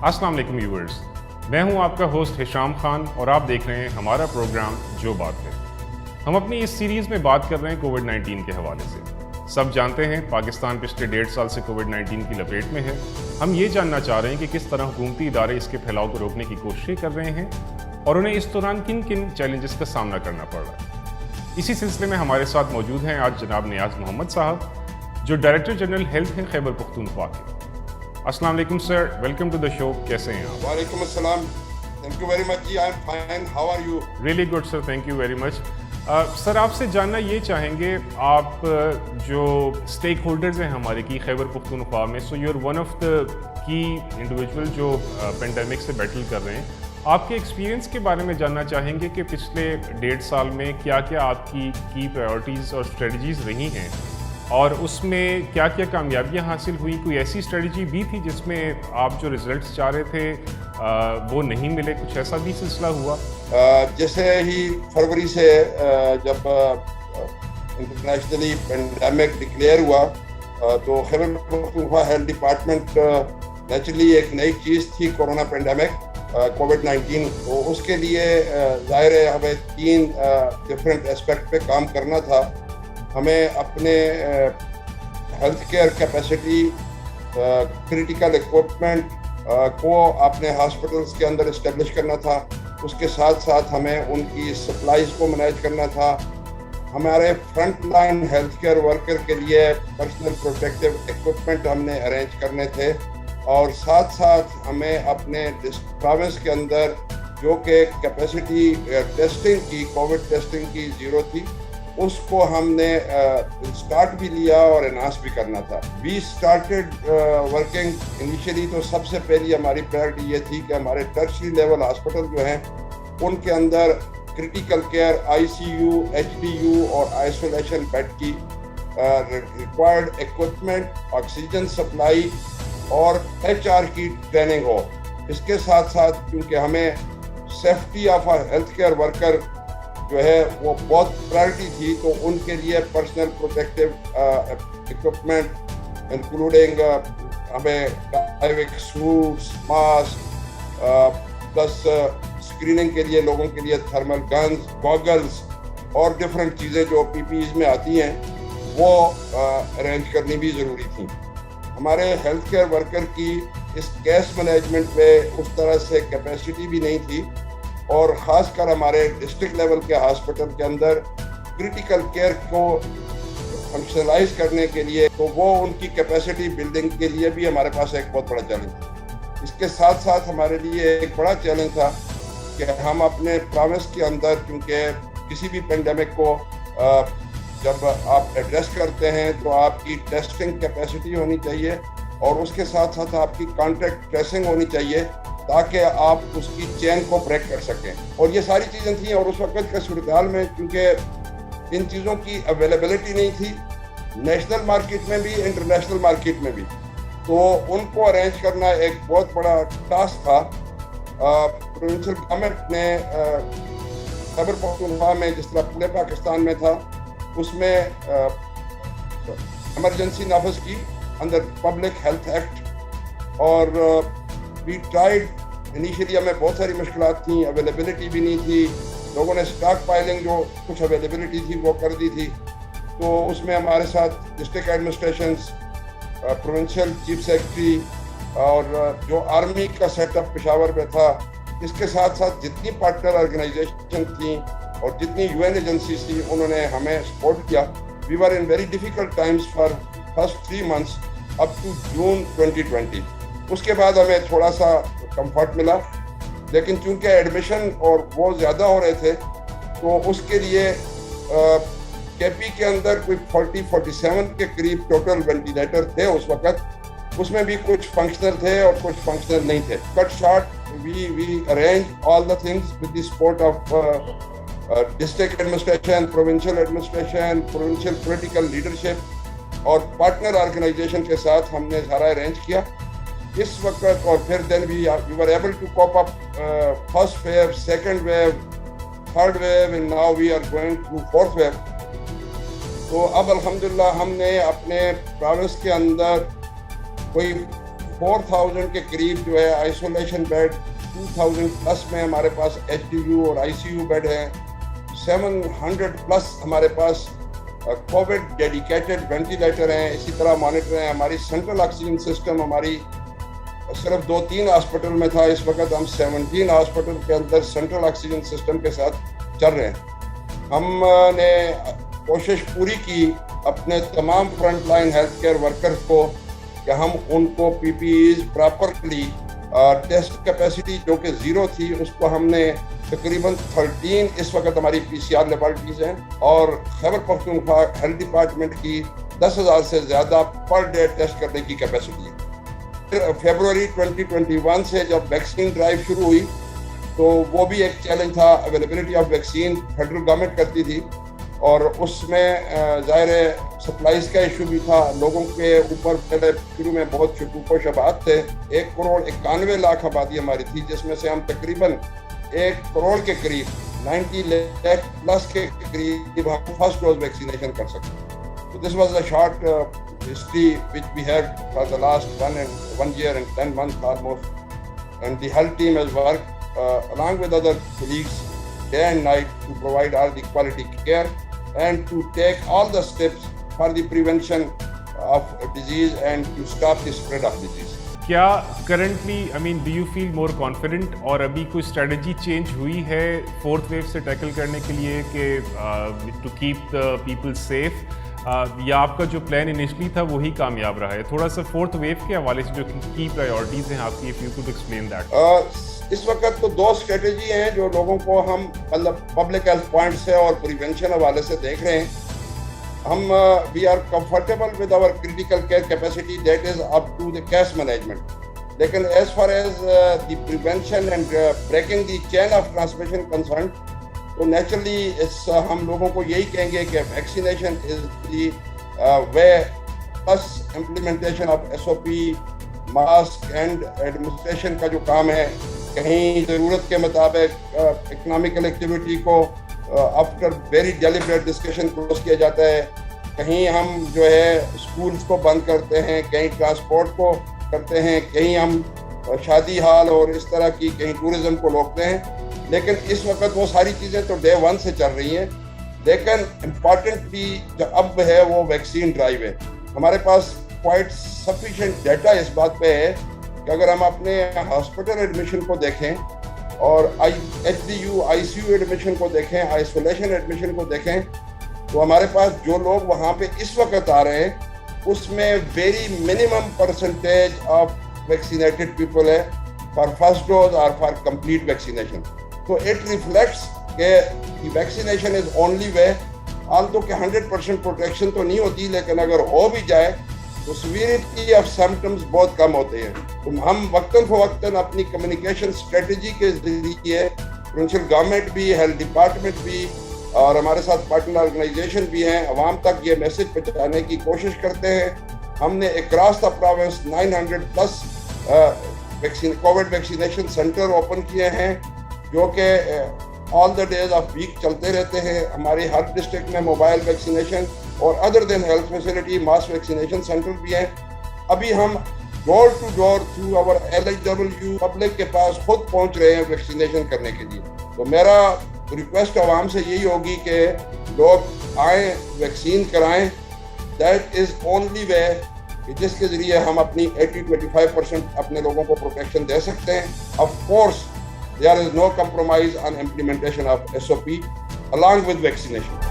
अस्सलाम वालेकुम व्यूअर्स, मैं हूं आपका होस्ट हिशाम खान और आप देख रहे हैं हमारा प्रोग्राम जो बात है। हम अपनी इस सीरीज़ में बात कर रहे हैं कोविड-19 के हवाले से। सब जानते हैं पाकिस्तान पिछले 1.5 साल से कोविड-19 की लपेट में है। हम ये जानना चाह रहे हैं कि किस तरह हुकूमती इदारे इसके फैलाव को रोकने की कोशिशें कर रहे हैं और उन्हें इस दौरान किन किन चैलेंजेस का सामना करना पड़ रहा है। इसी सिलसिले में हमारे साथ मौजूद हैं आज जनाब नियाज मोहम्मद साहब, जो डायरेक्टर जनरल हेल्थ हैं खैबर पख्तूनख्वा के। अस्सलाम वालेकुम sir, welcome to the show. कैसे हैं आप? वालेकुम अस्सलाम, थैंक यू वेरी मच जी, I am fine, how are you? Really good sir, thank you very much. Sir, आपसे जानना ये चाहेंगे, आप जो स्टेक होल्डर्स हैं हमारे की खैबर पख्तूनख्वा में, so you are one of the key individual जो पेंडेमिक से बैटल कर रहे हैं। आपके एक्सपीरियंस के बारे में जानना चाहेंगे कि पिछले 1.5 साल में क्या क्या आपकी की प्रायोरिटीज़ और स्ट्रेटजीज़ रही हैं और उसमें क्या क्या कामयाबियां हासिल हुई। कोई ऐसी स्ट्रेटजी भी थी जिसमें आप जो रिजल्ट्स चाह रहे थे वो नहीं मिले, कुछ ऐसा भी सिलसिला हुआ? जैसे ही फरवरी से जब इंटरनेशनली पेंडेमिक डिक्लेयर हुआ तो Khyber Pakhtunkhwa health department naturally एक नई चीज़ थी कोरोना पेंडेमिक कोविड-19, तो उसके लिए ज़ाहिर है हमें 3 डिफरेंट एस्पेक्ट पे काम करना था। हमें अपने health care capacity, critical equipment को अपने हॉस्पिटल्स के अंदर इस्टेब्लिश करना था। उसके साथ साथ हमें उनकी सप्लाईज को मैनेज करना था। हमारे front line health care worker के लिए पर्सनल प्रोटेक्टिव इक्विपमेंट हमने अरेंज करने थे और साथ साथ हमें अपने प्रोविंस के अंदर जो कि कैपेसिटी टेस्टिंग की, कोविड टेस्टिंग की ज़ीरो थी, उसको हमने स्टार्ट भी लिया और एनहांस भी करना था। वी स्टार्टेड वर्किंग इनिशियली, तो सबसे पहली हमारी प्रायोरिटी ये थी कि हमारे टर्शरी लेवल हॉस्पिटल जो हैं उनके अंदर क्रिटिकल केयर, आईसीयू, एचडीयू और आइसोलेशन बेड की रिक्वायर्ड इक्विपमेंट, ऑक्सीजन सप्लाई और एचआर की ट्रेनिंग हो। इसके साथ साथ क्योंकि हमें safety of health care worker जो है वो बहुत प्रायोरिटी थी, तो उनके लिए पर्सनल प्रोटेक्टिव इक्विपमेंट इंक्लूडिंग हमें डाइविक सूट्स, मास्क, प्लस स्क्रीनिंग के लिए लोगों के लिए थर्मल गन्स, गॉगल्स और डिफरेंट चीज़ें जो पीपीईज में आती हैं वो अरेंज करनी भी ज़रूरी थी। हमारे हेल्थ केयर वर्कर की इस केस मैनेजमेंट पे उस तरह से कैपेसिटी भी नहीं थी और ख़ासकर हमारे डिस्ट्रिक्ट लेवल के हॉस्पिटल के अंदर क्रिटिकल केयर को फंक्शनलाइज करने के लिए, तो वो उनकी कैपेसिटी बिल्डिंग के लिए भी हमारे पास एक बहुत बड़ा चैलेंज था। इसके साथ साथ हमारे लिए एक बड़ा चैलेंज था कि हम अपने प्रोविंस के अंदर, क्योंकि किसी भी पेंडेमिक को जब आप एड्रेस करते हैं तो आपकी टेस्टिंग कैपेसिटी होनी चाहिए और उसके साथ साथ आपकी कॉन्टैक्ट ट्रेसिंग होनी चाहिए ताकि आप उसकी चेन को ब्रेक कर सकें। और ये सारी चीज़ें थी और उस वक्त के सूरत-ए-हाल में क्योंकि इन चीज़ों की अवेलेबिलिटी नहीं थी नेशनल मार्केट में भी, इंटरनेशनल मार्केट में भी, तो उनको अरेंज करना एक बहुत बड़ा टास्क था। प्रोविंशियल गवर्नमेंट ने खैबर पख्तूनख्वा में, जिस तरह पूरे पाकिस्तान में था, उसमें इमरजेंसी नाफिज की अंडर पब्लिक हेल्थ एक्ट और वी ट्राइड। इनिशियली हमें बहुत सारी मुश्किलात थी, अवेलेबिलिटी भी नहीं थी, लोगों ने स्टॉक पाइलिंग जो कुछ अवेलेबिलिटी थी वो कर दी थी। तो उसमें हमारे साथ district administrations, provincial chief secretary और जो आर्मी का सेटअप पेशावर में था, इसके साथ साथ जितनी पार्टनर ऑर्गेनाइजेशन थी और जितनी यूएन एजेंसीज थी, उन्होंने हमें सपोर्ट किया। We were in very difficult times for first 3 months up to June 2020। उसके बाद हमें थोड़ा सा कंफर्ट मिला, लेकिन चूंकि एडमिशन और वो ज़्यादा हो रहे थे तो उसके लिए केपी के अंदर कोई 40-47 के करीब टोटल वेंटिलेटर थे उस वक्त। उसमें भी कुछ फंक्शनल थे और कुछ फंक्शनल नहीं थे। Cut short, we arrange all the things with the support of district administration, provincial administration, provincial political leadership और पार्टनर ऑर्गेनाइजेशन के साथ हमने सारा अरेंज किया इस वक्त। और फिर then we were able to cope up first wave, second wave, third wave and now we are going through fourth wave. तो अब अल्हम्दुलिल्लाह हमने अपने प्रोविंस के अंदर कोई 4000 کے قریب جو ہے آئسولیشن بیڈ، 2000 پلس میں ہمارے پاس HDU اور ICU بیڈ ہیں، 700 پلس ہمارے پاس کووڈ ڈیڈیکیٹڈ وینٹیلیٹر ہیں، اسی طرح مانیٹر ہیں. ہماری سینٹرل آکسیجن سسٹم ہماری صرف 2-3 ہاسپٹل میں تھا، اس وقت ہم 17 ہاسپٹل کے اندر سینٹرل آکسیجن سسٹم کے ساتھ چل رہے ہیں. ہم نے کوشش پوری کی اپنے تمام front line health care workers کو کہ ہم ان کو PPEs پراپرلی، ٹیسٹ کیپیسٹی جو کہ 0 تھی اس کو ہم نے تقریباً 13 اس وقت ہماری PCR لیبارٹریز ہیں، اور خیبر پختونخوا ہیلتھ ڈپارٹمنٹ کی 10,000 سے زیادہ پر ڈے ٹیسٹ کرنے کی کیپیسٹی ہے. پھر فیبروری 2021 سے جب ویکسین ڈرائیو شروع ہوئی تو وہ بھی ایک چیلنج تھا. Availability of vaccine federal government کرتی تھی، اور اس میں ظاہر سپلائز کا ایشو بھی تھا. لوگوں کے اوپر پہلے شروع میں بہت شکوک و شبہات تھے. 1,91,00,000 آبادی ہماری تھی، جس میں سے ہم تقریباً 1 کروڑ کے قریب 90 لاکھ پلس کے قریب ہم فرسٹ ڈوز ویکسینیشن کر سکتے. So this was a short history which we had for the last 1 year and 10 months almost, and the health team has worked along with other colleagues day and night to provide all the quality care and to take all the steps for the prevention of disease and to stop the spread of disease. کیا currently do you feel more confident, اور ابھی کوئی strategy change ہوئی ہے 4th view سے tackle کرنے کے لیے کہ to keep the people safe, یا آپ کا جو پلان انیشلی تھا وہی کامیاب رہا ہے؟ تھوڑا سا 4th ویو کے حوالے سے جو کی پرائیورٹیز ہیں آپ کی، if you could explain that. اس وقت تو 2 اسٹریٹجی ہیں جو لوگوں کو ہم مطلب پبلک ہیلتھ پوائنٹ سے اور پریونشن حوالے سے دیکھ رہے ہیں. ہم we are comfortable with our critical care capacity that is up to the case management, لیکن as far as the prevention and breaking the chain of transmission concern, تو نیچرلی ہم لوگوں کو یہی کہیں گے کہ vaccination is the way, plus implementation of SOP، mask and administration کا جو کام ہے. کہیں ضرورت کے مطابق اکنامکل ایکٹیویٹی کو after very deliberate discussion close کیا جاتا ہے. کہیں ہم جو ہے اسکولس کو بند کرتے ہیں، کہیں ٹرانسپورٹ کو کرتے ہیں، کہیں ہم شادی ہال اور اس طرح کی کہیں ٹورزم کو روکتے ہیں. لیکن اس وقت وہ ساری چیزیں تو ڈے 1 سے چل رہی ہیں. لیکن امپارٹنٹلی جو اب ہے وہ ویکسین ڈرائیو ہے. ہمارے پاس کوائٹ سفیشینٹ ڈیٹا اس بات پہ ہے کہ اگر ہم اپنے ہاسپٹل ایڈمیشن کو دیکھیں اور HDU ICU ایڈمیشن کو دیکھیں، آئسولیشن ایڈمیشن کو دیکھیں، تو ہمارے پاس جو لوگ وہاں پہ اس وقت آ رہے ہیں اس میں very minimum percentage of vaccinated people ہے فار فرسٹ ڈوز اور فار کمپلیٹ ویکسینیشن. تو اٹ ریفلیکٹس کہ ویکسینیشن از اونلی وے. آلدو کہ 100% پروٹیکشن تو نہیں ہوتی، لیکن اگر ہو بھی جائے تو سیویریٹی آف سمپٹمز بہت کم ہوتے ہیں. تو ہم وقتاً فوقتاً اپنی کمیونیکیشن اسٹریٹجی کے ذریعے پروونشل گورنمنٹ بھی، ہیلتھ ڈپارٹمنٹ بھی اور ہمارے ساتھ پارٹنر آرگنائزیشن بھی ہیں، عوام تک یہ میسج پہنچانے کی کوشش کرتے ہیں. ہم نے across the province 900 plus Covid vaccination centre open کیے ہیں جو کہ آل دا ڈیز آف ویک چلتے رہتے ہیں. ہماری ہر ڈسٹرکٹ میں موبائل ویکسینیشن اور ادر دین ہیلتھ فیسلٹی ماس ویکسینیشن سینٹر بھی ہیں. ابھی ہم ڈور ٹو ڈور تھرو اور LHW پبلک کے پاس خود پہنچ رہے ہیں ویکسینیشن کرنے کے لیے. تو میرا ریکویسٹ عوام سے یہی ہوگی کہ لوگ آئیں، ویکسین کرائیں. دیٹ از اونلی وے جس کے ذریعے ہم اپنی 80-85% اپنے لوگوں کو پروٹیکشن دے سکتے ہیں. Of course there is no compromise on implementation of SOP along with vaccination.